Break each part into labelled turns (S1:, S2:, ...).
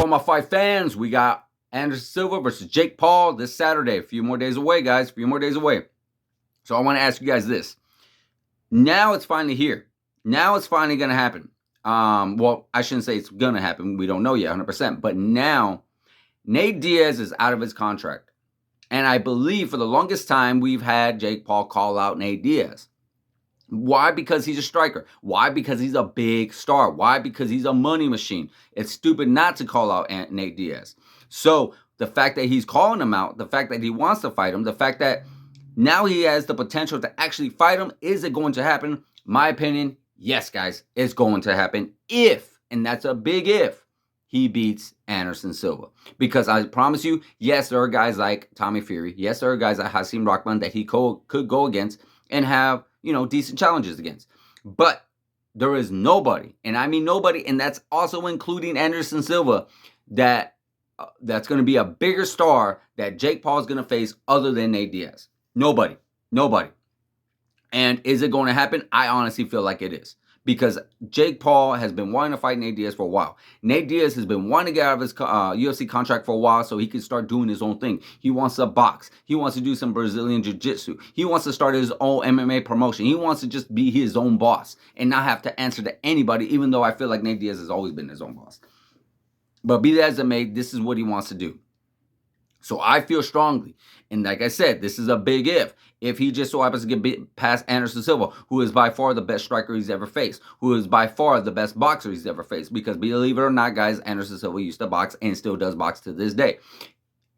S1: all my fight fans, we got Anderson Silva versus Jake Paul this Saturday. A few more days away, guys. A few more days away. So I want to ask you guys this. Now it's finally here. Now it's finally going to happen. Well, I shouldn't say it's going to happen. We don't know yet 100%. But now, Nate Diaz is out of his contract. And I believe for the longest time, we've had Jake Paul call out Nate Diaz. Why? Because he's a striker. Why? Because he's a big star. Why? Because he's a money machine. It's stupid not to call out Nate Diaz. So the fact that he's calling him out, the fact that he wants to fight him, the fact that now he has the potential to actually fight him, is it going to happen? My opinion, yes, guys, it's going to happen if, and that's a big if, he beats Anderson Silva. Because I promise you, yes, there are guys like Tommy Fury. Yes, there are guys like Hasim Rahman that he could go against and have, decent challenges against. But there is nobody, and I mean nobody, and that's also including Anderson Silva, that's going to be a bigger star that Jake Paul is going to face other than Nate Diaz. Nobody. And is it going to happen? I honestly feel like it is. Because Jake Paul has been wanting to fight Nate Diaz for a while. Nate Diaz has been wanting to get out of his UFC contract for a while so he can start doing his own thing. He wants to box. He wants to do some Brazilian Jiu-Jitsu. He wants to start his own MMA promotion. He wants to just be his own boss and not have to answer to anybody, even though I feel like Nate Diaz has always been his own boss. But be that as it may, this is what he wants to do. So I feel strongly, and like I said, this is a big if he just so happens to get past Anderson Silva, who is by far the best striker he's ever faced, who is by far the best boxer he's ever faced, because believe it or not, guys, Anderson Silva used to box and still does box to this day.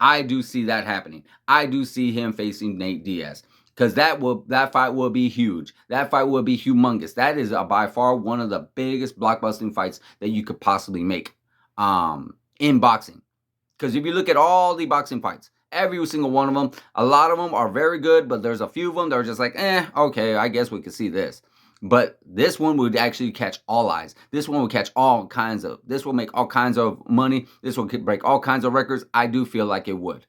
S1: I do see that happening. I do see him facing Nate Diaz, because that fight will be huge. That fight will be humongous. That is by far one of the biggest blockbusting fights that you could possibly make in boxing. Because if you look at all the boxing fights, every single one of them, a lot of them are very good, but there's a few of them that are just like, okay, I guess we could see this. But this one would actually catch all eyes. This one would catch this will make all kinds of money. This will break all kinds of records. I do feel like it would.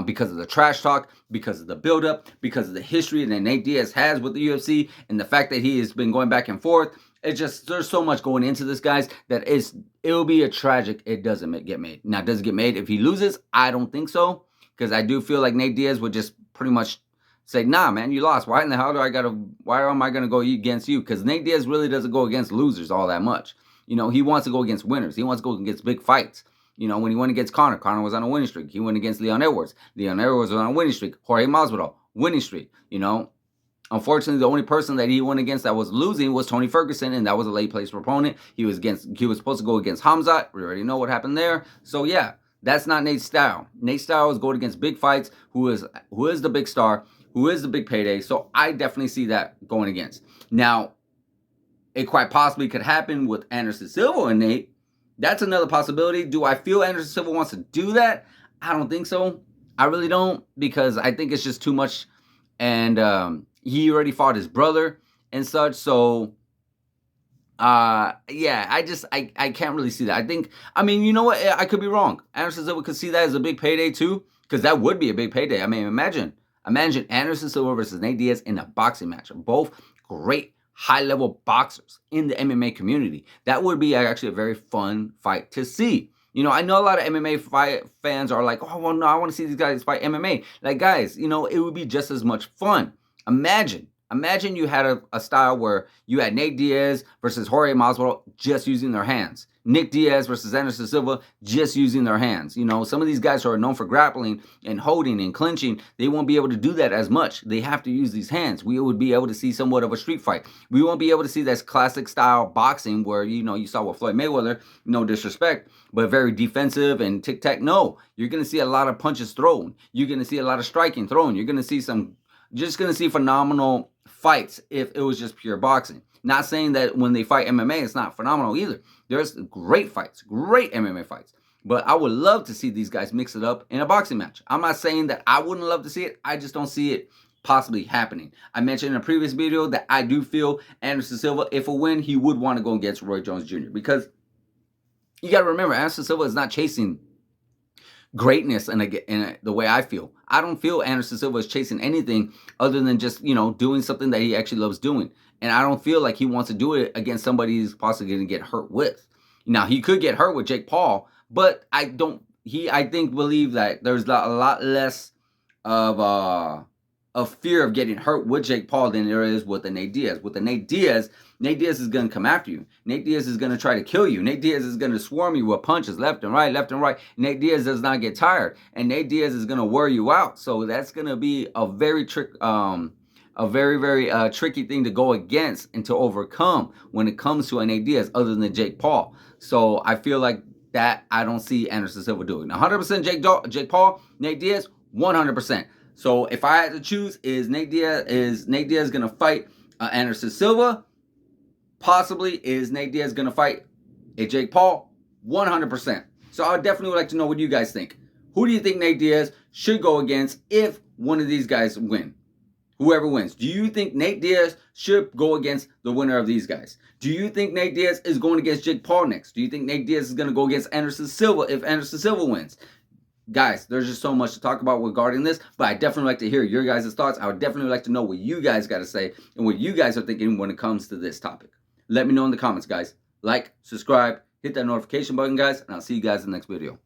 S1: Because of the trash talk, because of the buildup, because of the history that Nate Diaz has with the UFC, and the fact that he has been going back and forth. There's so much going into this, guys, that it'll be a tragic it doesn't get made. Now, does it get made if he loses? I don't think so, because I do feel like Nate Diaz would just pretty much say, nah, man, you lost. Why am I going to go against you? Because Nate Diaz really doesn't go against losers all that much. He wants to go against winners. He wants to go against big fights. When he went against Conor was on a winning streak. He went against Leon Edwards. Leon Edwards was on a winning streak. Jorge Masvidal, winning streak, Unfortunately, the only person that he went against that was losing was Tony Ferguson, and that was a late place opponent. He was supposed to go against Hamzat. We already know what happened there. So yeah, that's not Nate's style. Nate's style is going against big fights, who is the big star, who is the big payday. So I definitely see that going against. Now, it quite possibly could happen with Anderson Silva and Nate. That's another possibility. Do I feel Anderson Silva wants to do that? I don't think so. I really don't, because I think it's just too much. And he already fought his brother and such. So, yeah, I can't really see that. You know what? I could be wrong. Anderson Silva could see that as a big payday too, because that would be a big payday. I mean, imagine Anderson Silva versus Nate Diaz in a boxing match. Both great high-level boxers in the MMA community. That would be actually a very fun fight to see. I know a lot of MMA fight fans are like, oh, well, no, I want to see these guys fight MMA. Like, guys, it would be just as much fun. Imagine you had a style where you had Nate Diaz versus Jorge Masvidal just using their hands. Nick Diaz versus Anderson Silva just using their hands. Some of these guys who are known for grappling and holding and clinching, they won't be able to do that as much. They have to use these hands. We would be able to see somewhat of a street fight. We won't be able to see this classic style boxing where, you saw with Floyd Mayweather, no disrespect, but very defensive and tic-tac. No, you're going to see a lot of punches thrown. You're going to see a lot of striking thrown. You're going to see phenomenal fights if it was just pure boxing. Not saying that when they fight MMA, it's not phenomenal either. There's great fights, great MMA fights. But I would love to see these guys mix it up in a boxing match. I'm not saying that I wouldn't love to see it. I just don't see it possibly happening. I mentioned in a previous video that I do feel Anderson Silva, if a win, he would want to go against Roy Jones Jr. Because you got to remember, Anderson Silva is not chasing greatness in the way I feel. I don't feel Anderson Silva is chasing anything other than just, doing something that he actually loves doing. And I don't feel like he wants to do it against somebody he's possibly going to get hurt with. Now, he could get hurt with Jake Paul, But I don't. I think believe that there's a lot less of fear of getting hurt with Jake Paul than there is with the Nate Diaz. With the Nate Diaz is going to come after you. Nate Diaz is going to try to kill you. Nate Diaz is going to swarm you with punches left and right, left and right. Nate Diaz does not get tired, and Nate Diaz is going to wear you out. So that's going to be a very very tricky thing to go against and to overcome when it comes to a Nate Diaz, other than Jake Paul. So I feel like that I don't see Anderson Silva doing. 100% Jake Paul, Nate Diaz, 100%. So if I had to choose, is Nate Diaz gonna fight Anderson Silva? Possibly. Is Nate Diaz gonna fight a Jake Paul? 100%. So I would definitely like to know what you guys think. Who do you think Nate Diaz should go against if one of these guys win? Whoever wins. Do you think Nate Diaz should go against the winner of these guys? Do you think Nate Diaz is going against Jake Paul next? Do you think Nate Diaz is going to go against Anderson Silva if Anderson Silva wins? Guys, there's just so much to talk about regarding this, but I definitely like to hear your guys' thoughts. I would definitely like to know what you guys got to say and what you guys are thinking when it comes to this topic. Let me know in the comments, guys. Like, subscribe, hit that notification button, guys, and I'll see you guys in the next video.